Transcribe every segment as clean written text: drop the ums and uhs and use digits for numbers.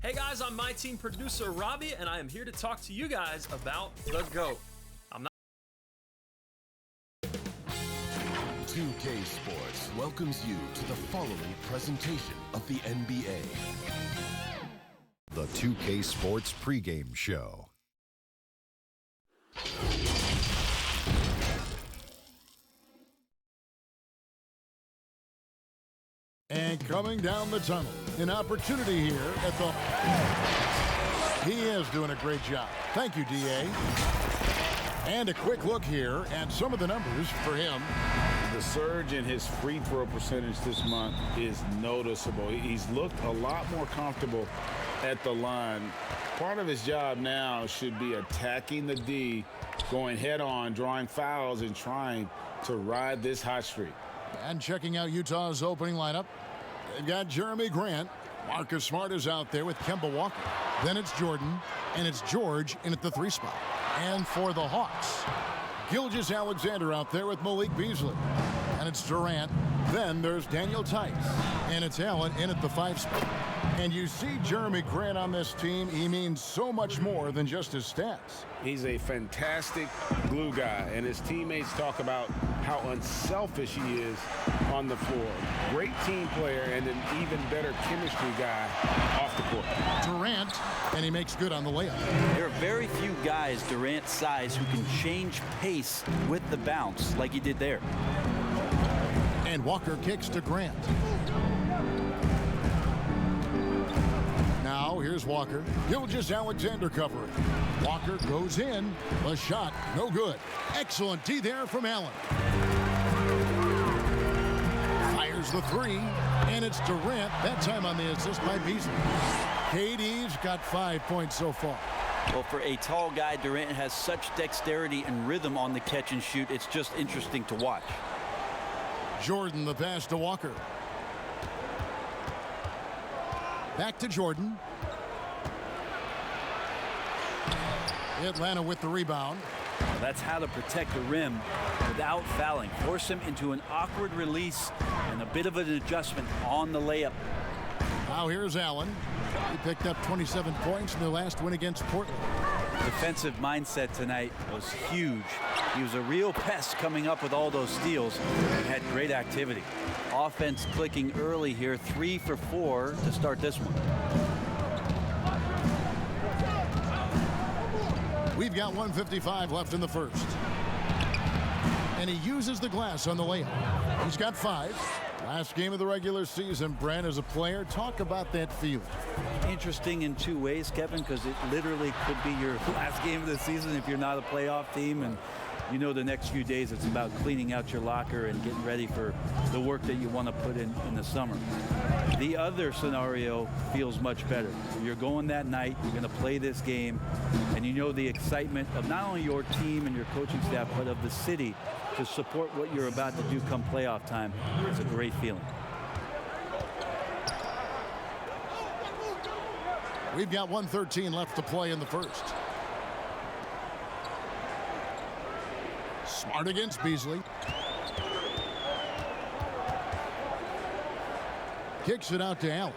Hey guys, I'm my team producer Robbie, and I am here to talk to you guys about the GOAT. 2K Sports welcomes you to the following presentation of the NBA. The 2K Sports pregame show. And coming down the tunnel, an opportunity here at the... He is doing a great job. Thank you, D.A. And a quick look here at some of the numbers for him. The surge in his free throw percentage this month is noticeable. He's looked a lot more comfortable at the line. Part of his job now should be attacking the D, going head on, drawing fouls, and trying to ride this hot streak. And checking out Utah's opening lineup, they've got Jeremy Grant. Marcus Smart is out there with Kemba Walker. Then it's Jordan, and it's George in at the 3 spot. And for the Hawks, Gilgeous-Alexander out there with Malik Beasley. And it's Durant. Then there's Daniel Tice. And it's Allen in at the 5 spot. And you see Jeremy Grant on this team. He means so much more than just his stats. He's a fantastic glue guy, and his teammates talk about how unselfish he is on the floor. Great team player and an even better chemistry guy off the court. Durant, and he makes good on the layup. There are very few guys Durant's size who can change pace with the bounce like he did there. And Walker kicks to Grant. Now here's Walker. Gilgeous-Alexander covering. Walker goes in. The shot, no good. Excellent D there from Allen. Fires the 3, and it's Durant. That time on the assist by Beasley. KD's got 5 points so far. Well, for a tall guy, Durant has such dexterity and rhythm on the catch and shoot. It's just interesting to watch. Jordan, the pass to Walker. Back to Jordan. Atlanta with the rebound. Well, that's how to protect the rim without fouling. Force him into an awkward release and a bit of an adjustment on the layup. Now here's Allen. He picked up 27 points in their last win against Portland. Defensive mindset tonight was huge. He was a real pest coming up with all those steals. He had great activity. Offense clicking early here, 3 for 4 to start this one. We've got 1:55 left in the first. And he uses the glass on the layup. He's got 5. Last game of the regular season. Brent, as a player, talk about that feeling. Interesting in 2 ways, Kevin, because it literally could be your last game of the season if you're not a playoff team. And you know the next few days it's about cleaning out your locker and getting ready for the work that you want to put in the summer. The other scenario feels much better. You're going that night, you're going to play this game, and you know the excitement of not only your team and your coaching staff, but of the city to support what you're about to do come playoff time. It's a great feeling. We've got 1:13 left to play in the first. Smart against Beasley. Kicks it out to Allen.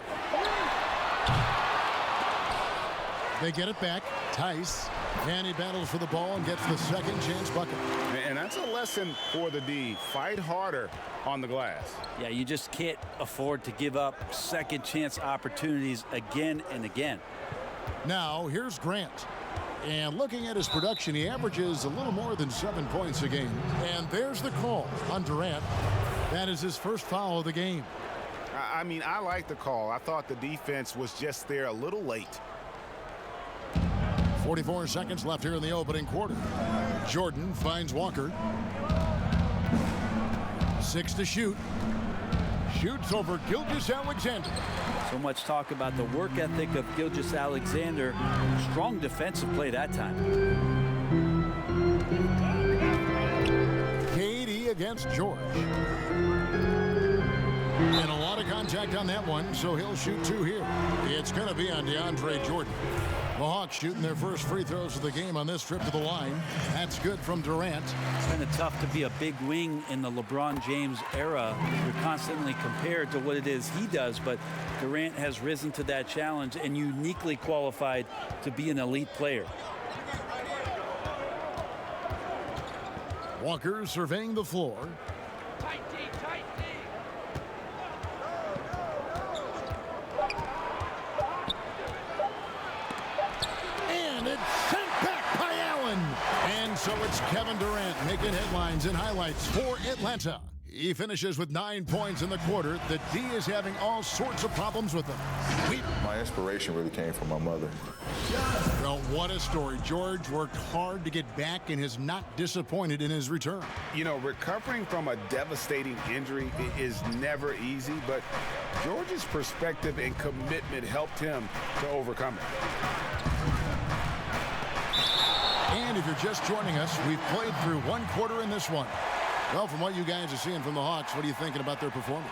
They get it back. Tice. And he battles for the ball and gets the second chance bucket. And that's a lesson for the D. Fight harder on the glass. Yeah, you just can't afford to give up second chance opportunities again and again. Now here's Grant. And looking at his production, he averages a little more than 7 points a game. And there's the call on Durant. That is his first foul of the game. I mean, I like the call. I thought the defense was just there a little late. 44 seconds left here in the opening quarter. Jordan finds Walker. 6 to shoot. Shoots over Gilgeous-Alexander. So much talk about the work ethic of Gilgeous-Alexander. Strong defensive play that time. KD against George. And a lot of contact on that one, so he'll shoot 2 here. It's going to be on DeAndre Jordan. The Hawks shooting their first free throws of the game on this trip to the line. That's good from Durant. It's kind of tough to be a big wing in the LeBron James era. You're constantly compared to what it is he does, but Durant has risen to that challenge and uniquely qualified to be an elite player. Walker surveying the floor. And it's sent back by Allen. And so it's Kevin Durant making headlines and highlights for Atlanta. He finishes with 9 points in the quarter. The D is having all sorts of problems with him. My inspiration really came from my mother. Well, what a story. George worked hard to get back and has not disappointed in his return. You know, recovering from a devastating injury is never easy, but George's perspective and commitment helped him to overcome it. And if you're just joining us, we've played through one quarter in this one. Well, from what you guys are seeing from the Hawks, what are you thinking about their performance?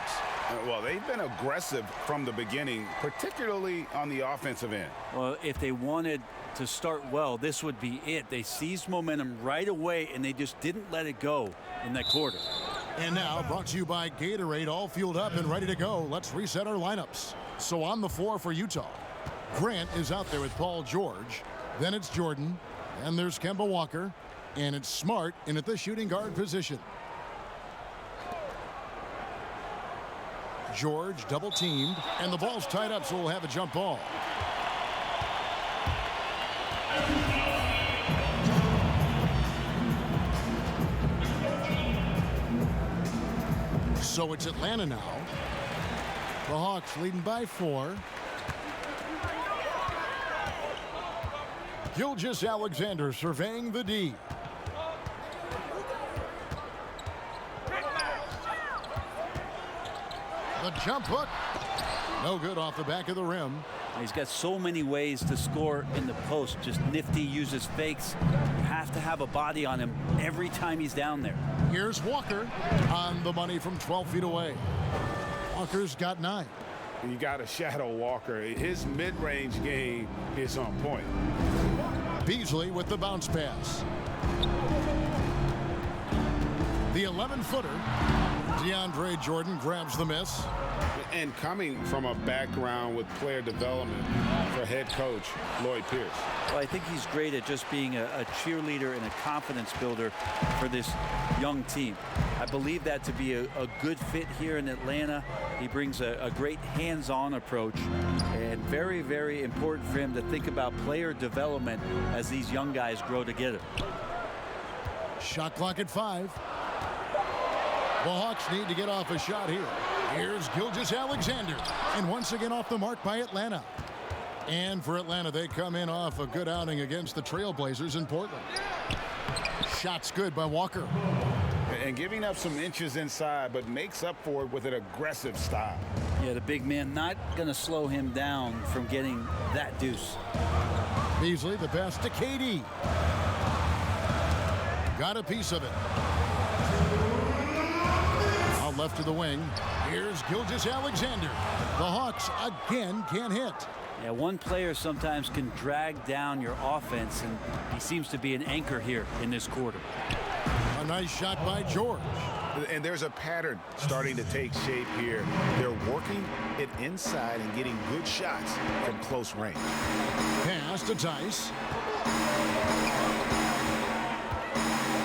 Well, they've been aggressive from the beginning, particularly on the offensive end. Well, if they wanted to start well, this would be it. They seized momentum right away, and they just didn't let it go in that quarter. And now, brought to you by Gatorade, all fueled up and ready to go. Let's reset our lineups. So on the floor for Utah, Grant is out there with Paul George. Then it's Jordan. And there's Kemba Walker. And it's Smart in at the shooting guard position. George double teamed, and the ball's tied up, so we'll have a jump ball. So it's Atlanta now. The Hawks leading by 4. Gilgeous-Alexander surveying the D. The jump hook. No good off the back of the rim. He's got so many ways to score in the post. Just nifty, uses fakes. You have to have a body on him every time he's down there. Here's Walker on the money from 12 feet away. Walker's got 9. You got to shadow Walker. His mid-range game is on point. Beasley with the bounce pass. The 11-footer. DeAndre Jordan grabs the miss. And coming from a background with player development for head coach Lloyd Pierce. Well, I think he's great at just being a cheerleader and a confidence builder for this young team. I believe that to be a good fit here in Atlanta. He brings a great hands-on approach, and very, very important for him to think about player development as these young guys grow together. Shot clock at 5. The Hawks need to get off a shot here. Here's Gilgeous-Alexander, and once again off the mark by Atlanta. And for Atlanta, they come in off a good outing against the Trailblazers in Portland. Shot's good by Walker. And giving up some inches inside, but makes up for it with an aggressive style. Yeah, the big man not going to slow him down from getting that deuce. Beasley, the pass to KD. Got a piece of it. Out left to the wing. Here's Gilgeous-Alexander. The Hawks again can't hit. Yeah, one player sometimes can drag down your offense, and he seems to be an anchor here in this quarter. A nice shot by George. And there's a pattern starting to take shape here. They're working it inside and getting good shots from close range. Pass to Tice.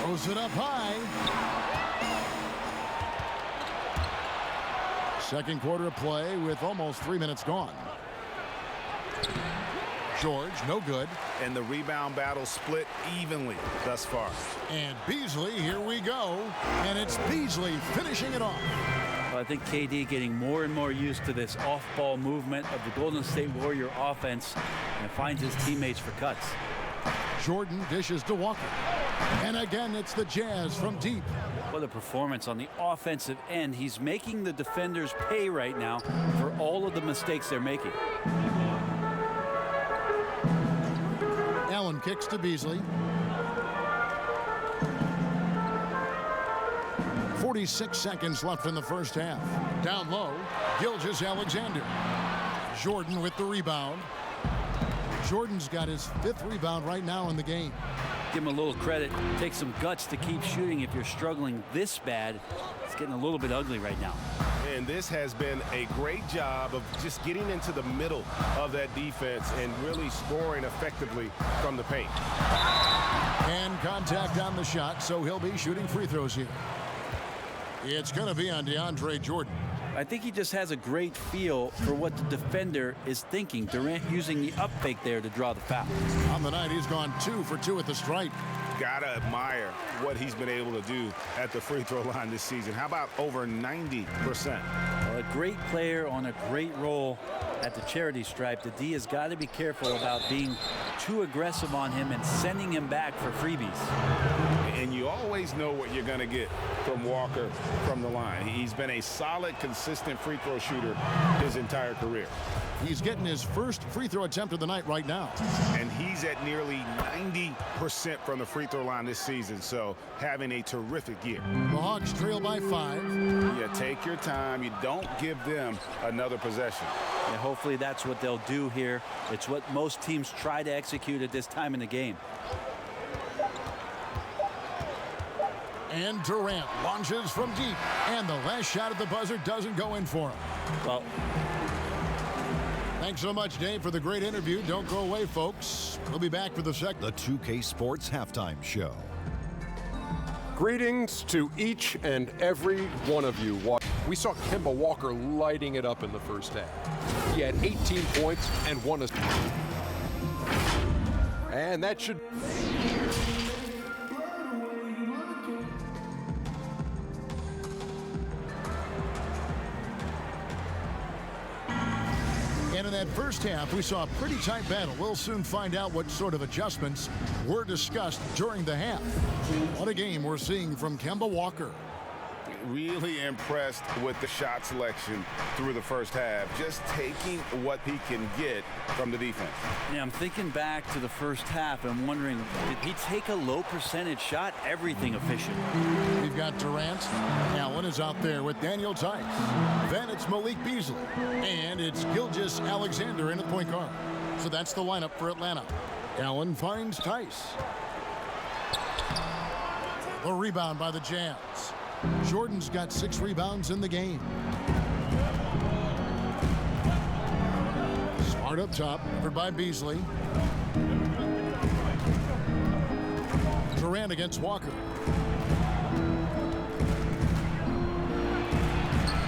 Throws it up high. Second quarter of play with almost 3 minutes gone. George, no good. And the rebound battle split evenly thus far. And Beasley, here we go. And it's Beasley finishing it off. Well, I think KD getting more and more used to this off-ball movement of the Golden State Warrior offense and finds his teammates for cuts. Jordan dishes to Walker. And again, it's the Jazz from deep. What a performance on the offensive end. He's making the defenders pay right now for all of the mistakes they're making. Allen kicks to Beasley. 46 seconds left in the first half. Down low, Gilgeous-Alexander. Jordan with the rebound. Jordan's got his 5th rebound right now in the game. Give him a little credit. Take some guts to keep shooting if you're struggling this bad. It's getting a little bit ugly right now. And this has been a great job of just getting into the middle of that defense and really scoring effectively from the paint. And contact on the shot, so he'll be shooting free throws here. It's going to be on DeAndre Jordan. I think he just has a great feel for what the defender is thinking. Durant using the up fake there to draw the foul. On the night, he's gone 2 for 2 at the stripe. Gotta admire what he's been able to do at the free throw line this season. How about over 90%? Well, a great player on a great role at the charity stripe. The D has got to be careful about being too aggressive on him and sending him back for freebies. And you always know what you're going to get from Walker from the line. He's been a solid, consistent free throw shooter his entire career. He's getting his first free throw attempt of the night right now. And he's at nearly 90% from the free throw line this season, so having a terrific year. The Hawks trail by 5. Yeah, take your time. You don't give them another possession. And hopefully that's what they'll do here. It's what most teams try to execute at this time in the game. And Durant launches from deep. And the last shot at the buzzer doesn't go in for him. Well, thanks so much, Dave, for the great interview. Don't go away, folks. We'll be back for the second. The 2K Sports Halftime Show. Greetings to each and every one of you. We saw Kemba Walker lighting it up in the first half. He had 18 points and 1 assist. And that should... And in that first half, we saw a pretty tight battle. We'll soon find out what sort of adjustments were discussed during the half. What a game we're seeing from Kemba Walker. Really impressed with the shot selection through the first half. Just taking what he can get from the defense. Yeah, I'm thinking back to the first half and wondering, did he take a low percentage shot? Everything efficient. We've got Durant. Allen is out there with Daniel Tice. Then it's Malik Beasley. And it's Gilgeous-Alexander in at point guard. So that's the lineup for Atlanta. Allen finds Tice. The rebound by the Jazz. Jordan's got 6 rebounds in the game. Smart up top, covered by Beasley. Durant against Walker.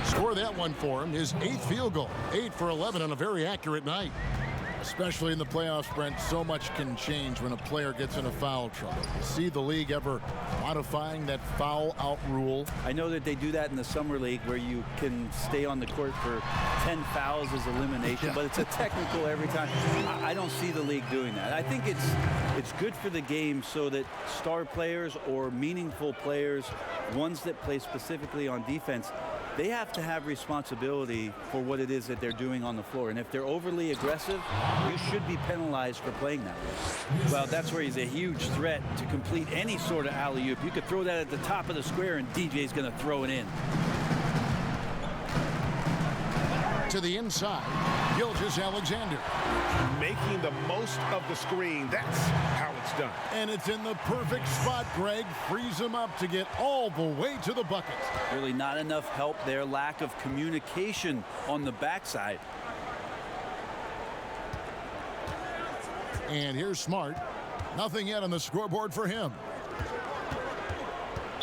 Score that one for him, his 8th field goal. 8 for 11 on a very accurate night. Especially in the playoffs, Brent, so much can change when a player gets in a foul trouble. See the league ever modifying that foul out rule? I know that they do that in the summer league where you can stay on the court for 10 fouls as elimination, but it's a technical every time. I don't see the league doing that. I think it's good for the game so that star players or meaningful players, ones that play specifically on defense, they have to have responsibility for what it is that they're doing on the floor. And if they're overly aggressive, you should be penalized for playing that way. Well, that's where he's a huge threat to complete any sort of alley-oop. You could throw that at the top of the square and DJ's going to throw it in. To the inside, Gilgeous-Alexander. Making the most of the screen. That's how it's done. And it's in the perfect spot, Greg. Frees him up to get all the way to the bucket. Really not enough help there. Lack of communication on the backside. And here's Smart. Nothing yet on the scoreboard for him.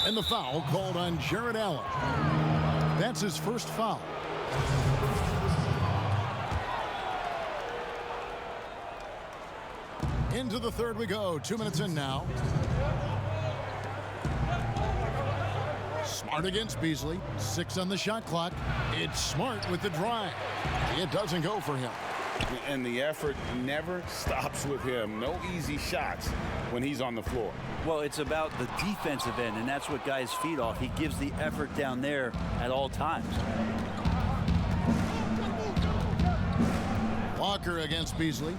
And the foul called on Jared Allen. That's his first foul. Into the third we go. 2 minutes in now. Smart against Beasley. 6 on the shot clock. It's Smart with the drive. It doesn't go for him. And the effort never stops with him. No easy shots when he's on the floor. Well, it's about the defensive end, and that's what guys feed off. He gives the effort down there at all times. Walker against Beasley.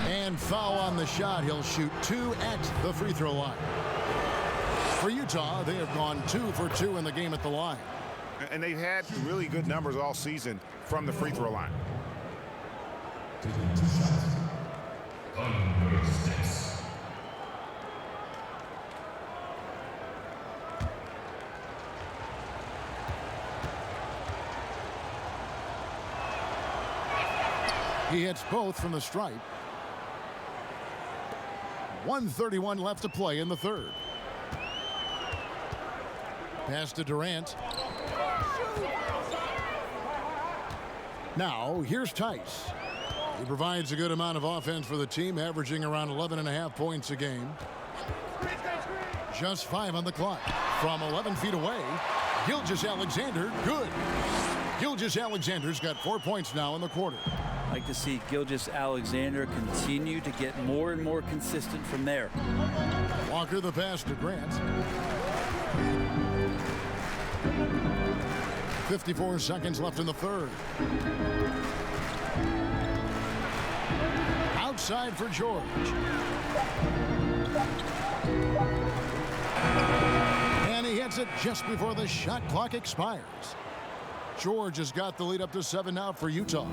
And foul on the shot. He'll shoot 2 at the free throw line. For Utah, they have gone 2 for 2 in the game at the line. And they've had really good numbers all season from the free throw line. He hits both from the stripe. 1:31 left to play in the third. Pass to Durant. Now, here's Tice. He provides a good amount of offense for the team, averaging around 11.5 points a game. Just 5 on the clock. From 11 feet away, Gilgeous-Alexander, good. Gilgeous-Alexander's got 4 points now in the quarter. I'd like to see Gilgeous-Alexander continue to get more and more consistent from there. Walker the pass to Grant. 54 seconds left in the third. Outside for George. And he hits it just before the shot clock expires. George has got the lead up to 7 now for Utah.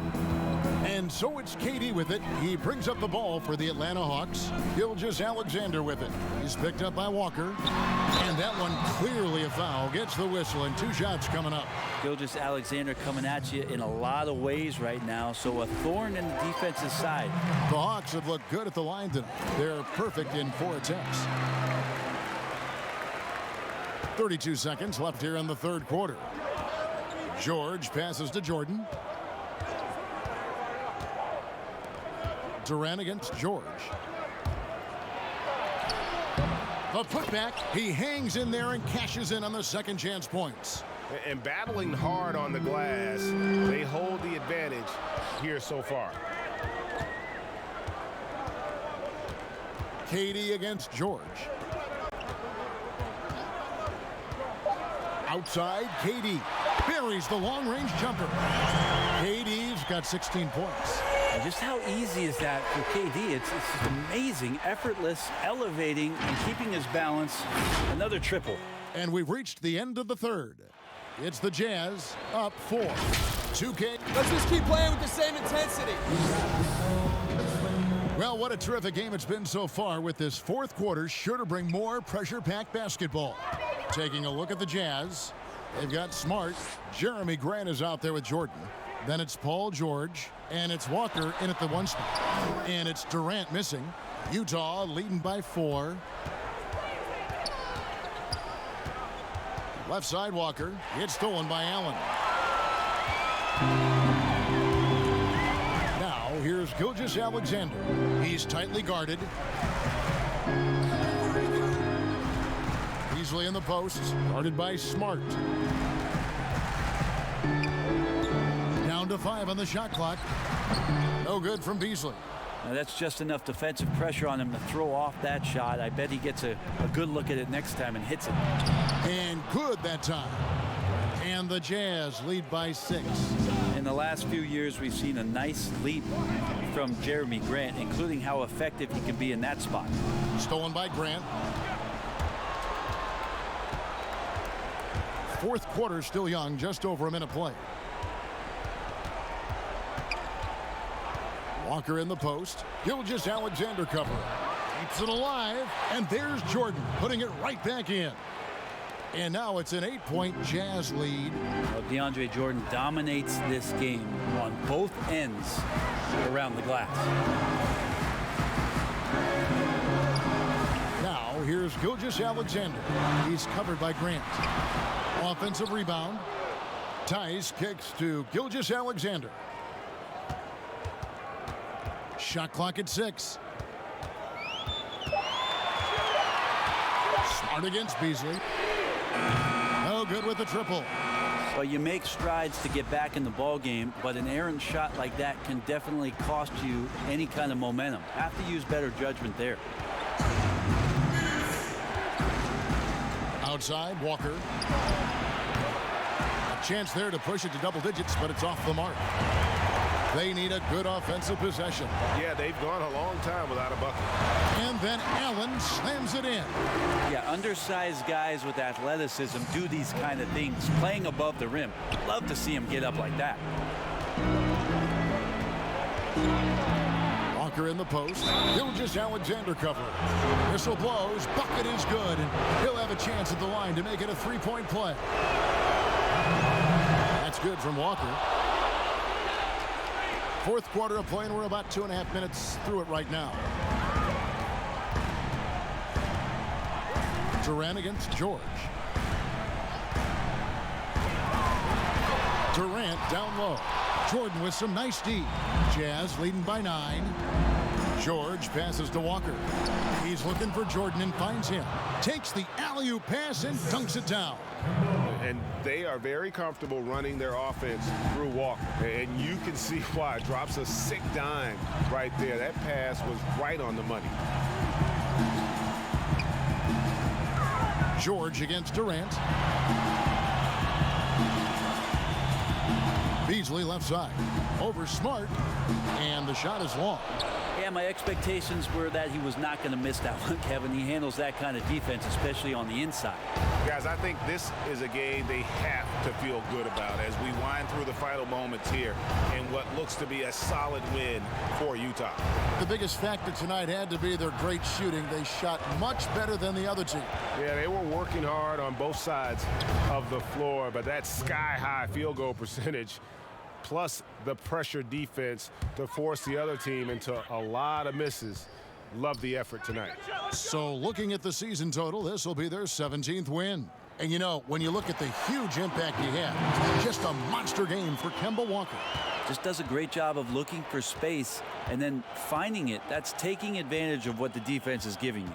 And so it's KD with it. He brings up the ball for the Atlanta Hawks. Gilgeous-Alexander with it. He's picked up by Walker. And that one clearly a foul. Gets the whistle and 2 shots coming up. Gilgeous-Alexander coming at you in a lot of ways right now. So a thorn in the defensive side. The Hawks have looked good at the line tonight. They're perfect in 4 attempts. 32 seconds left here in the third quarter. George passes to Jordan. Durant against George. A putback. He hangs in there and cashes in on the second chance points. And battling hard on the glass, they hold the advantage here so far. KD against George. Outside, KD buries the long-range jumper. KD's got 16 points. And just how easy is that for KD? It's just amazing, effortless, elevating, and keeping his balance. Another triple. And we've reached the end of the third. It's the Jazz up 4. 2K. Let's just keep playing with the same intensity. Well, what a terrific game it's been so far, with this fourth quarter sure to bring more pressure-packed basketball. Taking a look at the Jazz, they've got Smart. Jeremy Grant is out there with Jordan. Then it's Paul George, and it's Walker in at the 1 spot. And it's Durant missing. Utah leading by 4. Left side Walker. It's stolen by Allen. Now here's Gilgeous-Alexander. He's tightly guarded. Beasley in the post, guarded by Smart. Down to 5 on the shot clock. No good from Beasley. Now that's just enough defensive pressure on him to throw off that shot. I bet he gets a good look at it next time and hits it. And good that time. And the Jazz lead by 6. In the last few years, we've seen a nice leap from Jeremy Grant, including how effective he can be in that spot. Stolen by Grant. Fourth quarter still young, just over a minute play. Walker in the post. Gilgeous-Alexander cover. Keeps it alive. And there's Jordan putting it right back in. And now it's an 8-point Jazz lead. Well, DeAndre Jordan dominates this game on both ends around the glass. Now here's Gilgeous-Alexander. He's covered by Grant. Offensive rebound. Tice kicks to Gilgeous-Alexander. Shot clock at 6. Smart against Beasley. No good with the triple. Well, you make strides to get back in the ball game, but an errant shot like that can definitely cost you any kind of momentum. Have to use better judgment there. Outside, Walker. A chance there to push it to double digits, but it's off the mark. They need a good offensive possession. Yeah, they've gone a long time without a bucket. And then Allen slams it in. Yeah, undersized guys with athleticism do these kind of things, playing above the rim. Love to see him get up like that. Walker in the post. Gilgeous-Alexander covering. Whistle blows. Bucket is good. And he'll have a chance at the line to make it a three-point play. That's good from Walker. Fourth quarter of play, and we're about 2.5 minutes through it right now. Durant against George. Durant down low. Jordan with some nice D. Jazz leading by 9. George passes to Walker. He's looking for Jordan and finds him. Takes the alley-oop pass and dunks it down. And they are very comfortable running their offense through Walker. And you can see why. Drops a sick dime right there. That pass was right on the money. George against Durant. Beasley left side. Over Smart. And the shot is long. Yeah, my expectations were that he was not going to miss that one, Kevin. He handles that kind of defense, especially on the inside. Guys, I think this is a game they have to feel good about as we wind through the final moments here in what looks to be a solid win for Utah. The biggest factor tonight had to be their great shooting. They shot much better than the other team. Yeah, they were working hard on both sides of the floor, but that sky-high field goal percentage plus the pressure defense to force the other team into a lot of misses. Love the effort tonight. So looking at the season total, this will be their 17th win. And you know, when you look at the huge impact he had, just a monster game for Kemba Walker. Just does a great job of looking for space and then finding it. That's taking advantage of what the defense is giving you.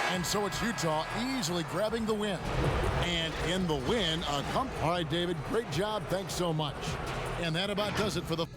And so it's Utah easily grabbing the win. And in the win, all right, David, great job. Thanks so much. And that about does it for the